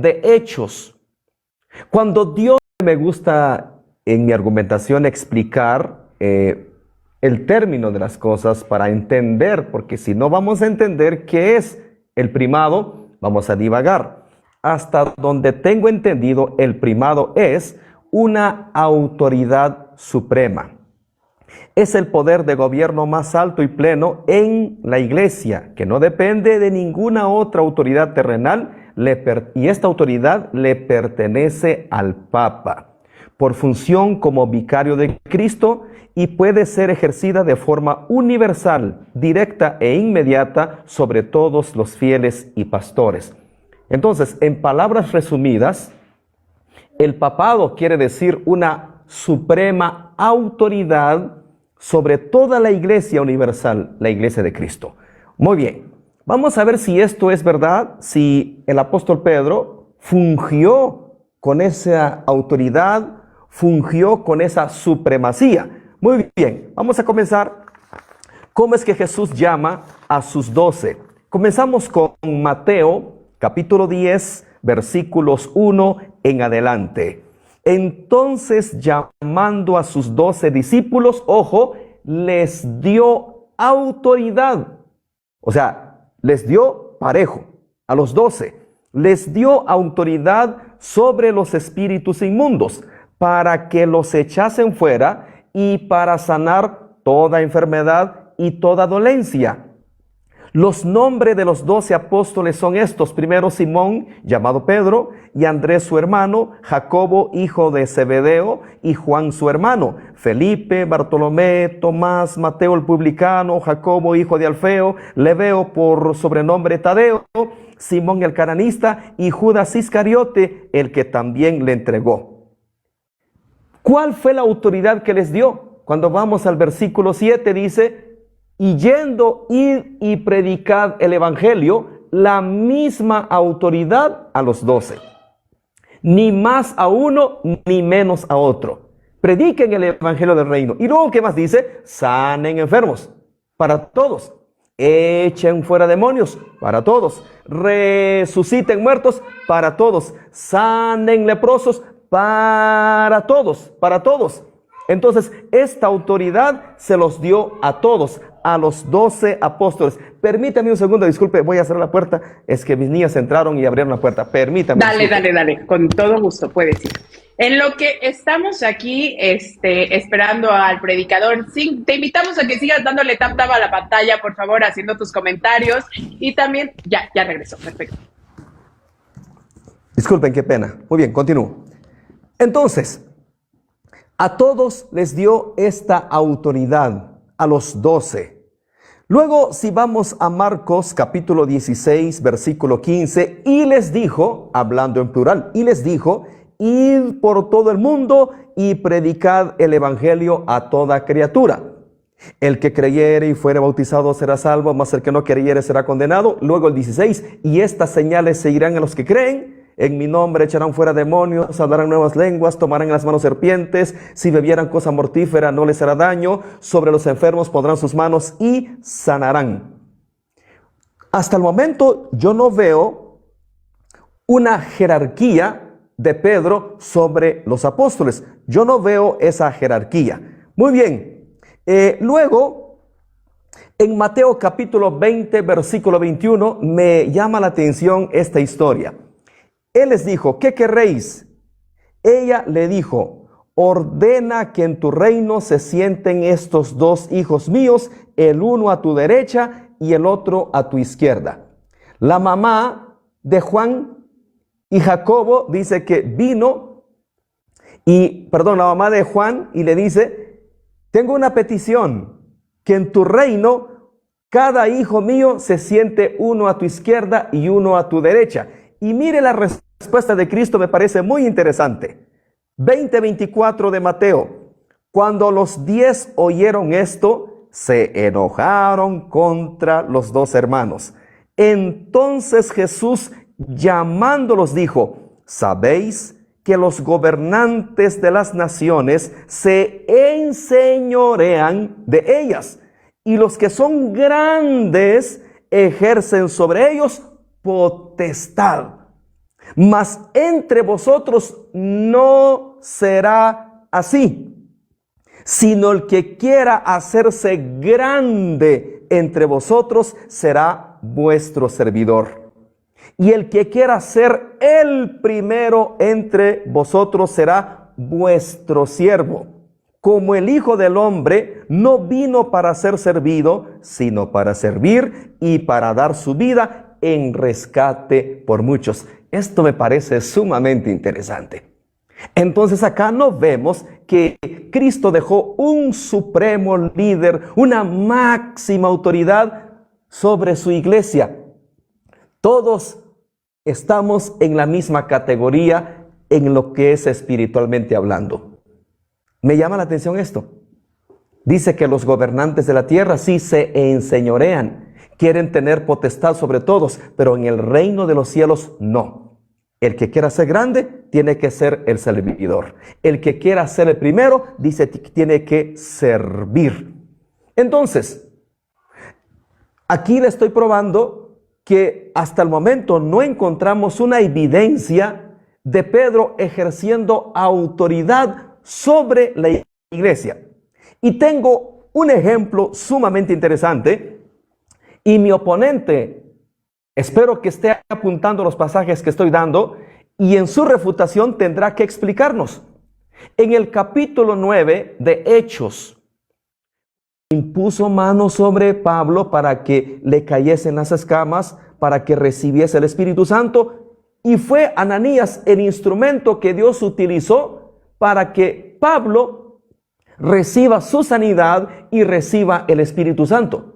de hechos. Cuando Dios, me gusta en mi argumentación explicar el término de las cosas para entender, porque si no vamos a entender qué es el primado, vamos a divagar. Hasta donde tengo entendido, el primado es una autoridad suprema. Es el poder de gobierno más alto y pleno en la iglesia, que no depende de ninguna otra autoridad terrenal, y esta autoridad le pertenece al Papa, por función como vicario de Cristo, y puede ser ejercida de forma universal, directa e inmediata sobre todos los fieles y pastores. Entonces, en palabras resumidas, el papado quiere decir una suprema autoridad sobre toda la iglesia universal, la iglesia de Cristo. Muy bien, vamos a ver si esto es verdad, si el apóstol Pedro fungió con esa autoridad, fungió con esa supremacía. Muy bien, vamos a comenzar. ¿Cómo es que Jesús llama a sus 12? Comenzamos con Mateo, capítulo 10, versículos 1 en adelante. Entonces, llamando a sus 12 discípulos, ojo, les dio autoridad. O sea, les dio parejo a los 12. Les dio autoridad sobre los espíritus inmundos para que los echasen fuera y para sanar toda enfermedad y toda dolencia. Los nombres de los 12 apóstoles son estos. Primero Simón, llamado Pedro, y Andrés su hermano, Jacobo, hijo de Zebedeo, y Juan su hermano, Felipe, Bartolomé, Tomás, Mateo el publicano, Jacobo, hijo de Alfeo, Lebeo por sobrenombre Tadeo, Simón el cananista, y Judas Iscariote, el que también le entregó. ¿Cuál fue la autoridad que les dio? Cuando vamos al versículo 7 dice: y yendo, id y predicad el evangelio, la misma autoridad a los 12. Ni más a uno, ni menos a otro. Prediquen el evangelio del reino. Y luego, ¿qué más dice? Sanen enfermos, para todos. Echen fuera demonios, para todos. Resuciten muertos, para todos. Sanen leprosos, para todos, para todos. Entonces, esta autoridad se los dio a todos, a los 12 apóstoles. Permítame un segundo, disculpe, voy a cerrar la puerta. Es que mis niñas entraron y abrieron la puerta. Permítame. Dale, con todo gusto, puedes ir. En lo que estamos aquí esperando al predicador, sí, te invitamos a que sigas dándole tap a la pantalla, por favor, haciendo tus comentarios. Y también, ya regresó, perfecto. Disculpen, qué pena. Muy bien, continúo. Entonces, a todos les dio esta autoridad, a los 12. Luego, si vamos a Marcos capítulo 16, versículo 15, y les dijo, hablando en plural, y les dijo: id por todo el mundo y predicad el evangelio a toda criatura. El que creyere y fuere bautizado será salvo, mas el que no creyere será condenado. Luego el 16, y estas señales seguirán a los que creen. En mi nombre echarán fuera demonios, hablarán nuevas lenguas, tomarán en las manos serpientes, si bebieran cosa mortífera no les hará daño, sobre los enfermos pondrán sus manos y sanarán. Hasta el momento yo no veo una jerarquía de Pedro sobre los apóstoles. Yo no veo esa jerarquía. Muy bien. Luego, en Mateo capítulo 20, versículo 21, me llama la atención esta historia. Él les dijo: ¿qué querréis? Ella le dijo: ordena que en tu reino se sienten estos 2 hijos míos, el uno a tu derecha y el otro a tu izquierda. La mamá de Juan y Jacobo dice que vino, la mamá de Juan, y le dice: tengo una petición, que en tu reino cada hijo mío se siente uno a tu izquierda y uno a tu derecha. Y mire la respuesta de Cristo, me parece muy interesante. 20:24 de Mateo. Cuando los 10 oyeron esto, se enojaron contra los 2 hermanos. Entonces Jesús, llamándolos, dijo: ¿sabéis que los gobernantes de las naciones se enseñorean de ellas, y los que son grandes ejercen sobre ellos potestad? Mas entre vosotros no será así, sino el que quiera hacerse grande entre vosotros será vuestro servidor. Y el que quiera ser el primero entre vosotros será vuestro siervo. Como el Hijo del Hombre no vino para ser servido, sino para servir y para dar su vida en rescate por muchos. Esto me parece sumamente interesante. Entonces acá nos vemos que Cristo dejó un supremo líder, una máxima autoridad sobre su iglesia. Todos estamos en la misma categoría en lo que es espiritualmente hablando. Me llama la atención esto. Dice que los gobernantes de la tierra sí se enseñorean, quieren tener potestad sobre todos, pero en el reino de los cielos no. El que quiera ser grande tiene que ser el servidor. El que quiera ser el primero, dice que tiene que servir. Entonces, aquí le estoy probando que hasta el momento no encontramos una evidencia de Pedro ejerciendo autoridad sobre la iglesia. Y tengo un ejemplo sumamente interesante y mi oponente, espero que esté apuntando los pasajes que estoy dando y en su refutación tendrá que explicarnos. En el capítulo 9 de Hechos, impuso mano sobre Pablo para que le cayesen las escamas, para que recibiese el Espíritu Santo, y fue Ananías el instrumento que Dios utilizó para que Pablo reciba su sanidad y reciba el Espíritu Santo.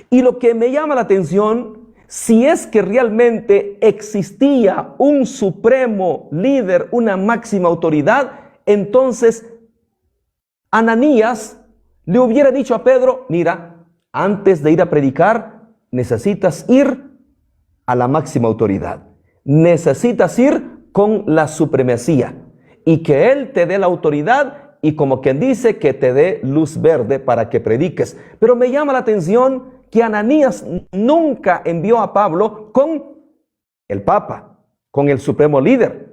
Y lo que me llama la atención, si es que realmente existía un supremo líder, una máxima autoridad, entonces Ananías le hubiera dicho a Pedro, mira, antes de ir a predicar, necesitas ir a la máxima autoridad. Necesitas ir con la supremacía y que él te dé la autoridad y como quien dice que te dé luz verde para que prediques. Pero me llama la atención que Ananías nunca envió a Pablo con el Papa, con el supremo líder.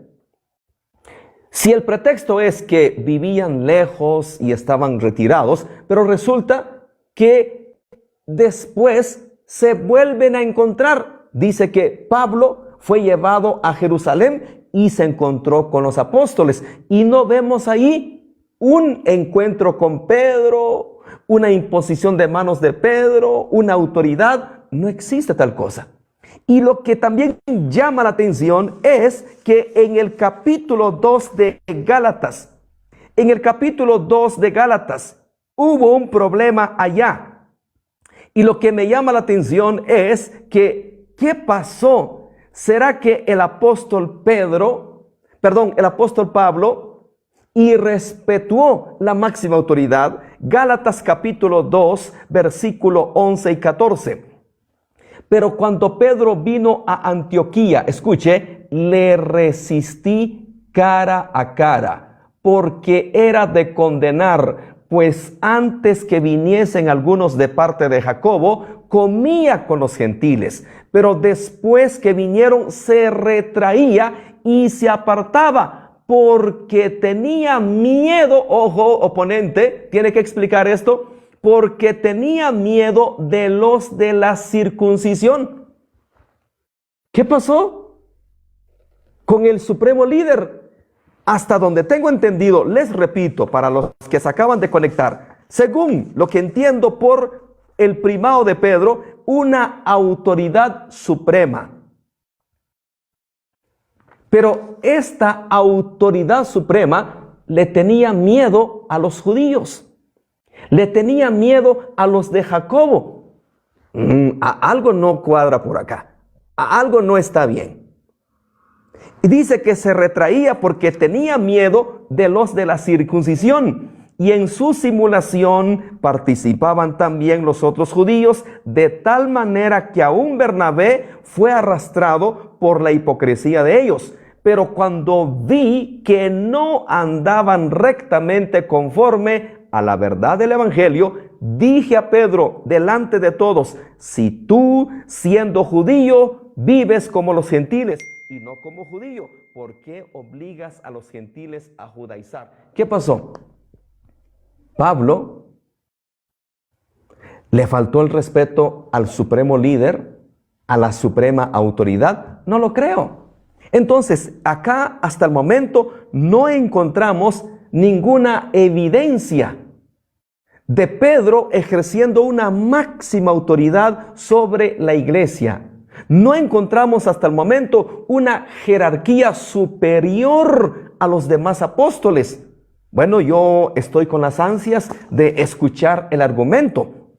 Si el pretexto es que vivían lejos y estaban retirados, pero resulta que después se vuelven a encontrar. Dice que Pablo fue llevado a Jerusalén y se encontró con los apóstoles. Y no vemos ahí un encuentro con Pedro, una imposición de manos de Pedro, una autoridad. No existe tal cosa. Y lo que también llama la atención es que en el capítulo 2 de Gálatas, hubo un problema allá. Y lo que me llama la atención es que, ¿qué pasó? ¿Será que el apóstol Pablo irrespetuó la máxima autoridad? Gálatas capítulo 2, versículo 11 y 14. Pero cuando Pedro vino a Antioquía, escuche, le resistí cara a cara, porque era de condenar, pues antes que viniesen algunos de parte de Jacobo, comía con los gentiles, pero después que vinieron se retraía y se apartaba, porque tenía miedo. Ojo, oponente, tiene que explicar esto. Porque tenía miedo de los de la circuncisión. ¿Qué pasó con el supremo líder? Hasta donde tengo entendido, les repito, para los que se acaban de conectar, según lo que entiendo por el primado de Pedro, una autoridad suprema. Pero esta autoridad suprema le tenía miedo a los judíos. Le tenía miedo a los de Jacobo. Algo no cuadra por acá. Algo no está bien. Y dice que se retraía porque tenía miedo de los de la circuncisión. Y en su simulación participaban también los otros judíos, de tal manera que aún Bernabé fue arrastrado por la hipocresía de ellos. Pero cuando vi que no andaban rectamente conforme a la verdad del evangelio, dije a Pedro delante de todos: si tú, siendo judío, vives como los gentiles, y no como judío. ¿Por qué obligas a los gentiles a judaizar? ¿Qué pasó? Pablo le faltó el respeto al supremo líder, a la suprema autoridad. No lo creo. Entonces, acá hasta el momento no encontramos ninguna evidencia de Pedro ejerciendo una máxima autoridad sobre la iglesia. No encontramos hasta el momento una jerarquía superior a los demás apóstoles. Bueno, yo estoy con las ansias de escuchar el argumento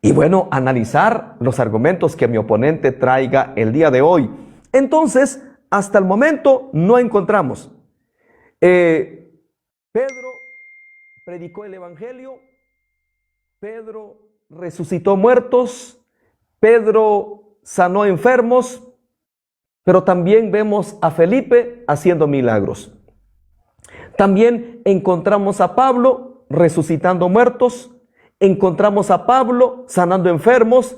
y bueno, analizar los argumentos que mi oponente traiga el día de hoy. Entonces, hasta el momento no encontramos. Pedro predicó el evangelio, Pedro resucitó muertos, Pedro sanó enfermos, pero también vemos a Felipe haciendo milagros. También encontramos a Pablo resucitando muertos, encontramos a Pablo sanando enfermos,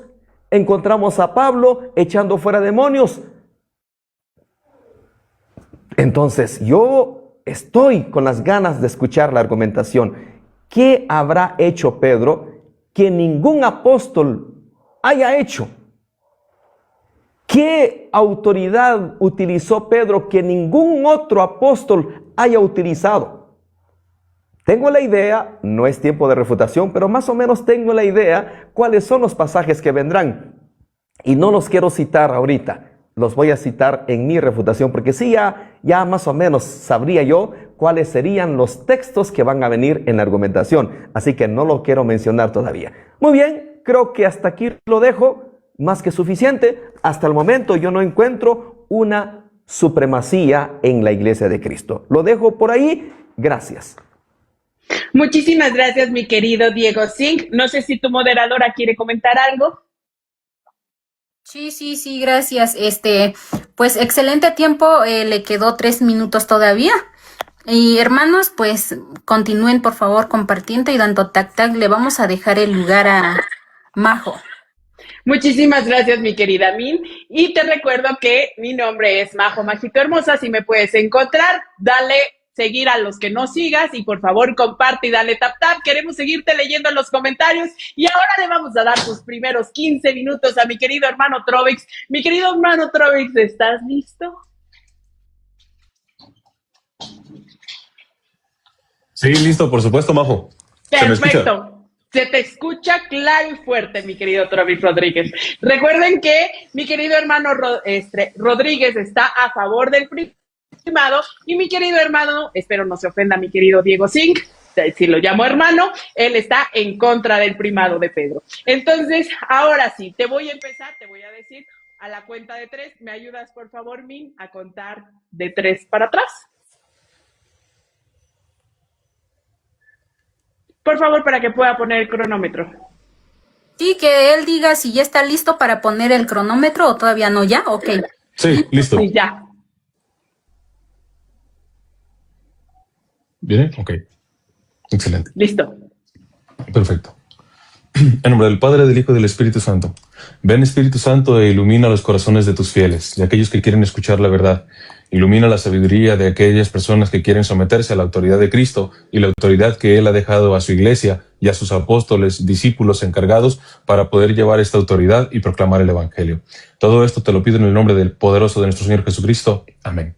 encontramos a Pablo echando fuera demonios. Entonces, yo estoy con las ganas de escuchar la argumentación. ¿Qué habrá hecho Pedro que ningún apóstol haya hecho? ¿Qué autoridad utilizó Pedro que ningún otro apóstol haya utilizado? Tengo la idea, no es tiempo de refutación, pero más o menos tengo la idea cuáles son los pasajes que vendrán. Y no los quiero citar ahorita, los voy a citar en mi refutación, porque sí, ya más o menos sabría yo cuáles serían los textos que van a venir en la argumentación. Así que no lo quiero mencionar todavía. Muy bien, creo que hasta aquí lo dejo. Más que suficiente. Hasta el momento yo no encuentro una supremacía en la iglesia de Cristo. Lo dejo por ahí. Gracias. Muchísimas gracias, mi querido Diego Zink. No sé si tu moderadora quiere comentar algo. Sí, gracias. Pues excelente tiempo, le quedó 3 minutos todavía. Y hermanos, pues continúen por favor compartiendo y dando tac. Le vamos a dejar el lugar a Majo. Muchísimas gracias, mi querida Min. Y te recuerdo que mi nombre es Majo Mágico Hermosa. Si me puedes encontrar, dale seguir a los que no sigas y por favor comparte y dale tap. Queremos seguirte leyendo en los comentarios y ahora le vamos a dar tus primeros 15 minutos a mi querido hermano Trovix. Mi querido hermano Trovix, ¿estás listo? Sí, listo, por supuesto, Majo. Perfecto. Se te escucha claro y fuerte, mi querido Trovix Rodríguez. Recuerden que mi querido hermano Rodríguez está a favor del primado y mi querido hermano, espero no se ofenda mi querido Diego Zink, si lo llamo hermano, él está en contra del primado de Pedro. Entonces, ahora sí, te voy a decir a la cuenta de 3. ¿Me ayudas, por favor, Min, a contar de 3 para atrás? Por favor, para que pueda poner el cronómetro. Sí, que él diga si ya está listo para poner el cronómetro o todavía no, ¿ya? Ok. Sí, listo. Sí, ya. ¿Viene? Ok. Excelente. Listo. Perfecto. En nombre del Padre, del Hijo y del Espíritu Santo. Ven, Espíritu Santo, e ilumina los corazones de tus fieles, de aquellos que quieren escuchar la verdad. Ilumina la sabiduría de aquellas personas que quieren someterse a la autoridad de Cristo y la autoridad que Él ha dejado a su iglesia y a sus apóstoles, discípulos encargados para poder llevar esta autoridad y proclamar el Evangelio. Todo esto te lo pido en el nombre del poderoso de nuestro Señor Jesucristo. Amén.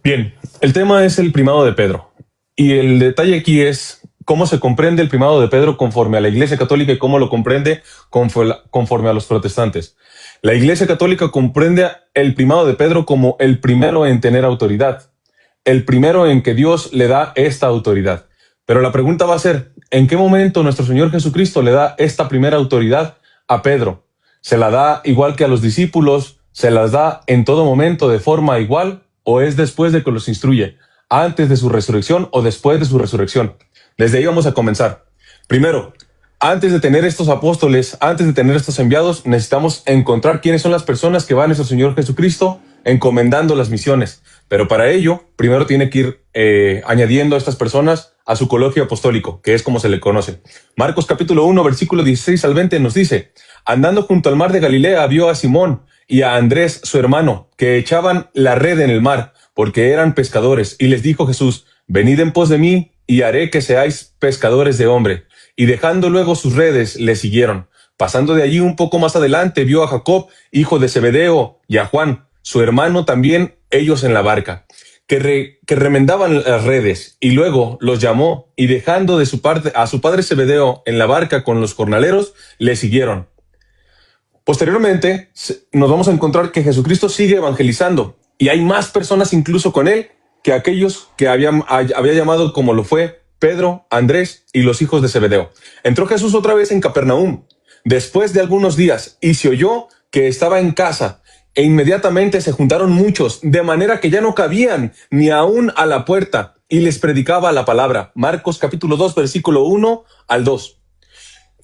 Bien, el tema es el primado de Pedro. Y el detalle aquí es cómo se comprende el primado de Pedro conforme a la Iglesia Católica y cómo lo comprende conforme a los protestantes. La Iglesia Católica comprende el primado de Pedro como el primero en tener autoridad, el primero en que Dios le da esta autoridad. Pero la pregunta va a ser, ¿en qué momento nuestro Señor Jesucristo le da esta primera autoridad a Pedro? ¿Se la da igual que a los discípulos? ¿Se las da en todo momento de forma igual? ¿O es después de que los instruye? ¿Antes de su resurrección o después de su resurrección? Desde ahí vamos a comenzar. Primero, antes de tener estos apóstoles, antes de tener estos enviados, necesitamos encontrar quiénes son las personas que van a nuestro Señor Jesucristo encomendando las misiones. Pero para ello, primero tiene que ir añadiendo a estas personas a su colegio apostólico, que es como se le conoce. Marcos capítulo 1, versículo 16 al 20 nos dice: andando junto al mar de Galilea, vio a Simón y a Andrés, su hermano, que echaban la red en el mar, porque eran pescadores. Y les dijo Jesús: venid en pos de mí, y haré que seáis pescadores de hombre. Y dejando luego sus redes, le siguieron. Pasando de allí un poco más adelante, vio a Jacob, hijo de Zebedeo, y a Juan, su hermano también, ellos en la barca, que remendaban las redes. Y luego los llamó, y dejando de su parte a su padre Zebedeo en la barca con los jornaleros, le siguieron. Posteriormente, nos vamos a encontrar que Jesucristo sigue evangelizando, y hay más personas incluso con él que aquellos que había llamado, como lo fue Pedro, Andrés y los hijos de Zebedeo. Entró Jesús otra vez en Capernaum, después de algunos días, y se oyó que estaba en casa, e inmediatamente se juntaron muchos, de manera que ya no cabían ni aún a la puerta, y les predicaba la palabra. Marcos capítulo 2, versículo 1 al 2.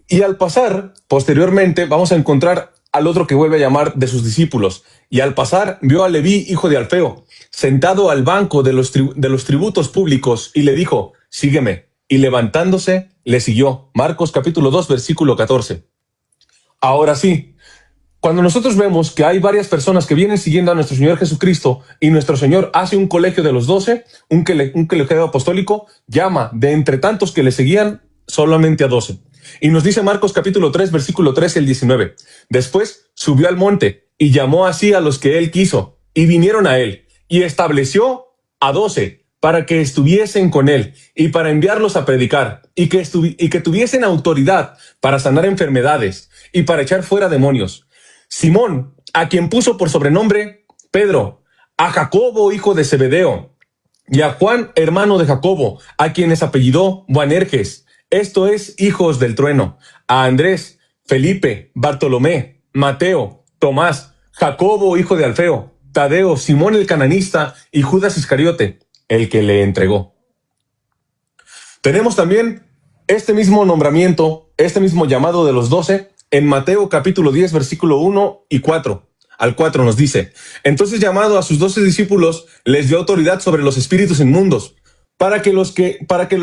Y al pasar, posteriormente, vamos a encontrar al otro que vuelve a llamar de sus discípulos. Y al pasar, vio a Leví, hijo de Alfeo, sentado al banco de los tributos públicos, y le dijo: sígueme. Y levantándose, le siguió. Marcos capítulo 2, versículo 14. Ahora sí, cuando nosotros vemos que hay varias personas que vienen siguiendo a nuestro Señor Jesucristo, y nuestro Señor hace un colegio de los 12, un colegio apostólico, llama de entre tantos que le seguían solamente a 12. Y nos dice Marcos capítulo 3, versículo 13 al 19. Después subió al monte y llamó así a los que él quiso, y vinieron a él, y estableció a 12 para que estuviesen con él, y para enviarlos a predicar, y que tuviesen autoridad para sanar enfermedades, y para echar fuera demonios. Simón, a quien puso por sobrenombre Pedro, a Jacobo, hijo de Zebedeo, y a Juan, hermano de Jacobo, a quienes apellidó Boanerges, esto es, hijos del trueno, a Andrés, Felipe, Bartolomé, Mateo, Tomás, Jacobo, hijo de Alfeo, Tadeo, Simón el cananista y Judas Iscariote, el que le entregó. Tenemos también este mismo nombramiento, este mismo llamado de los 12 en Mateo capítulo 10, versículo 1 y 4. Al 4 nos dice: entonces, llamado a sus 12 discípulos, les dio autoridad sobre los espíritus inmundos, para que los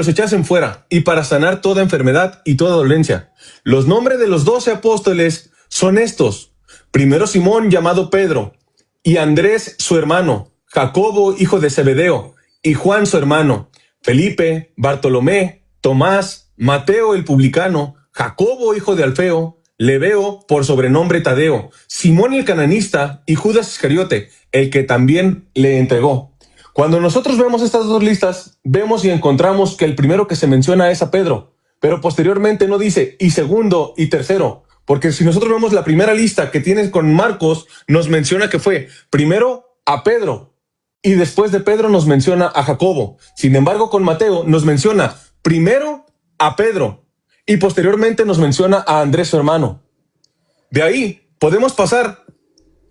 echasen fuera, y para sanar toda enfermedad y toda dolencia. Los nombres de los 12 apóstoles son estos: primero Simón, llamado Pedro, y Andrés su hermano, Jacobo, hijo de Zebedeo, y Juan su hermano, Felipe, Bartolomé, Tomás, Mateo el publicano, Jacobo, hijo de Alfeo, Lebeo, por sobrenombre Tadeo, Simón el cananista, y Judas Iscariote, el que también le entregó. Cuando nosotros vemos estas dos listas, vemos y encontramos que el primero que se menciona es a Pedro, pero posteriormente no dice y segundo y tercero, porque si nosotros vemos la primera lista que tiene con Marcos, nos menciona que fue primero a Pedro, y después de Pedro nos menciona a Jacobo. Sin embargo, con Mateo nos menciona primero a Pedro, y posteriormente nos menciona a Andrés su hermano. De ahí podemos pasar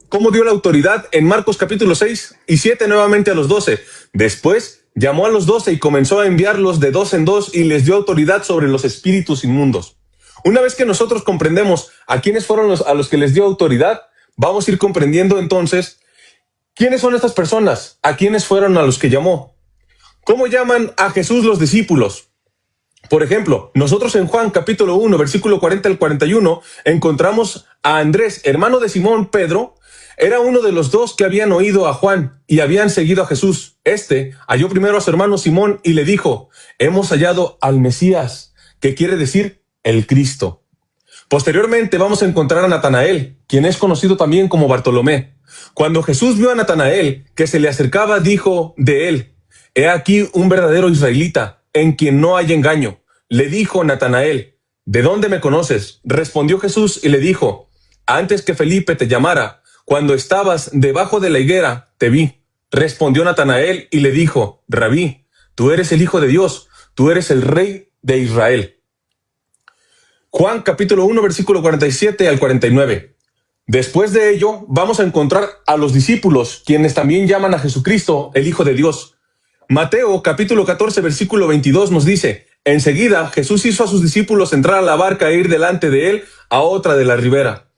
cómo dio la autoridad en Marcos capítulo 6 y 7 nuevamente a los 12. Después llamó a los 12 y comenzó a enviarlos de 2 en 2 y les dio autoridad sobre los espíritus inmundos. Una vez que nosotros comprendemos a quiénes fueron a los que les dio autoridad, vamos a ir comprendiendo entonces quiénes son estas personas, a quiénes fueron a los que llamó. ¿Cómo llaman a Jesús los discípulos? Por ejemplo, nosotros en Juan capítulo 1, versículo 40 al 41, encontramos a Andrés, hermano de Simón Pedro. Era uno de los dos que habían oído a Juan y habían seguido a Jesús. Este halló primero a su hermano Simón y le dijo: hemos hallado al Mesías, que quiere decir el Cristo. Posteriormente vamos a encontrar a Natanael, quien es conocido también como Bartolomé. Cuando Jesús vio a Natanael que se le acercaba, dijo de él: he aquí un verdadero israelita, en quien no hay engaño. Le dijo Natanael: ¿de dónde me conoces? Respondió Jesús y le dijo: antes que Felipe te llamara, cuando estabas debajo de la higuera, te vi. Respondió Natanael y le dijo: Rabí, tú eres el Hijo de Dios, tú eres el Rey de Israel. Juan capítulo 1, versículo 47 al 49. Después de ello, vamos a encontrar a los discípulos, quienes también llaman a Jesucristo el Hijo de Dios. Mateo capítulo 14, versículo 22 nos dice: enseguida Jesús hizo a sus discípulos entrar a la barca e ir delante de él a otra de la ribera.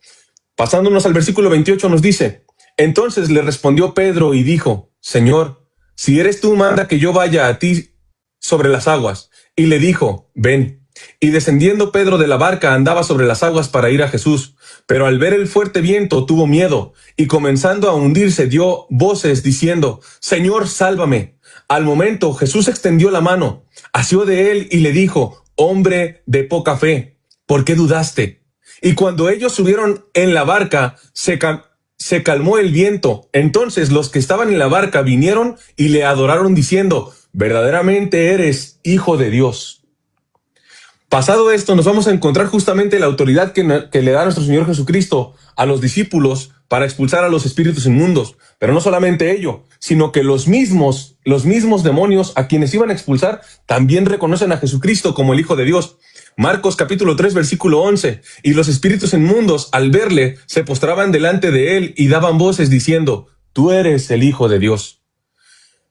Pasándonos al versículo 28 nos dice: entonces le respondió Pedro y dijo: Señor, si eres tú, manda que yo vaya a ti sobre las aguas. Y le dijo: ven. Y descendiendo Pedro de la barca andaba sobre las aguas para ir a Jesús, pero al ver el fuerte viento tuvo miedo, y comenzando a hundirse dio voces diciendo, Señor, sálvame. Al momento Jesús extendió la mano, asió de él y le dijo, hombre de poca fe, ¿por qué dudaste? Y cuando ellos subieron en la barca, se calmó el viento. Entonces los que estaban en la barca vinieron y le adoraron diciendo, verdaderamente eres Hijo de Dios. Pasado esto, nos vamos a encontrar justamente la autoridad que le da nuestro Señor Jesucristo a los discípulos para expulsar a los espíritus inmundos. Pero no solamente ello, sino que los mismos demonios a quienes iban a expulsar también reconocen a Jesucristo como el Hijo de Dios. Marcos capítulo 3, versículo 11. Y los espíritus inmundos, al verle, se postraban delante de él y daban voces diciendo, tú eres el Hijo de Dios.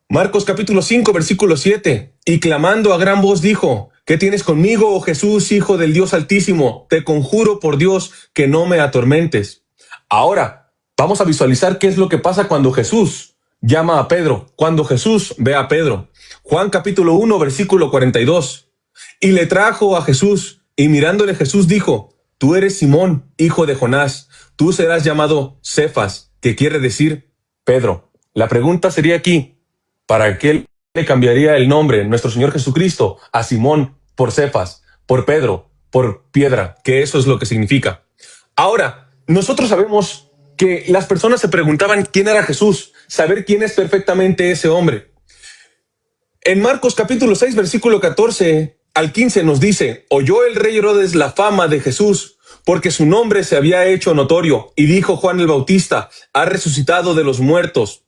Marcos capítulo 5, versículo 7. Y clamando a gran voz dijo, ¿qué tienes conmigo, oh Jesús, Hijo del Dios Altísimo? Te conjuro por Dios que no me atormentes. Ahora, vamos a visualizar qué es lo que pasa cuando Jesús llama a Pedro, cuando Jesús ve a Pedro. Juan capítulo 1, versículo 42. Y le trajo a Jesús, y mirándole Jesús dijo, tú eres Simón, hijo de Jonás, tú serás llamado Cefas, que quiere decir Pedro. La pregunta sería aquí, ¿para qué le cambiaría el nombre nuestro Señor Jesucristo a Simón por Cefas, por Pedro, por piedra? Que eso es lo que significa. Ahora, nosotros sabemos que las personas se preguntaban quién era Jesús, saber quién es perfectamente ese hombre. En Marcos capítulo 6, versículo 14 al 15 nos dice, oyó el rey Herodes la fama de Jesús, porque su nombre se había hecho notorio, y dijo Juan el Bautista, ha resucitado de los muertos,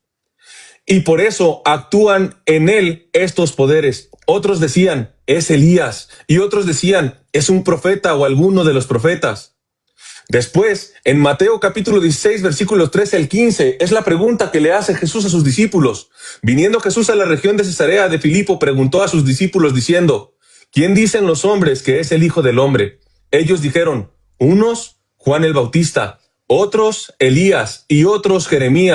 y por eso actúan en él estos poderes. Otros decían, es Elías, y otros decían, es un profeta o alguno de los profetas. Después, en Mateo capítulo 16, versículos 13 al 15, es la pregunta que le hace Jesús a sus discípulos. Viniendo Jesús a la región de Cesarea de Filipo, preguntó a sus discípulos diciendo, ¿quién dicen los hombres que es el Hijo del Hombre? Ellos dijeron, unos, Juan el Bautista, otros, Elías, y otros, Jeremías,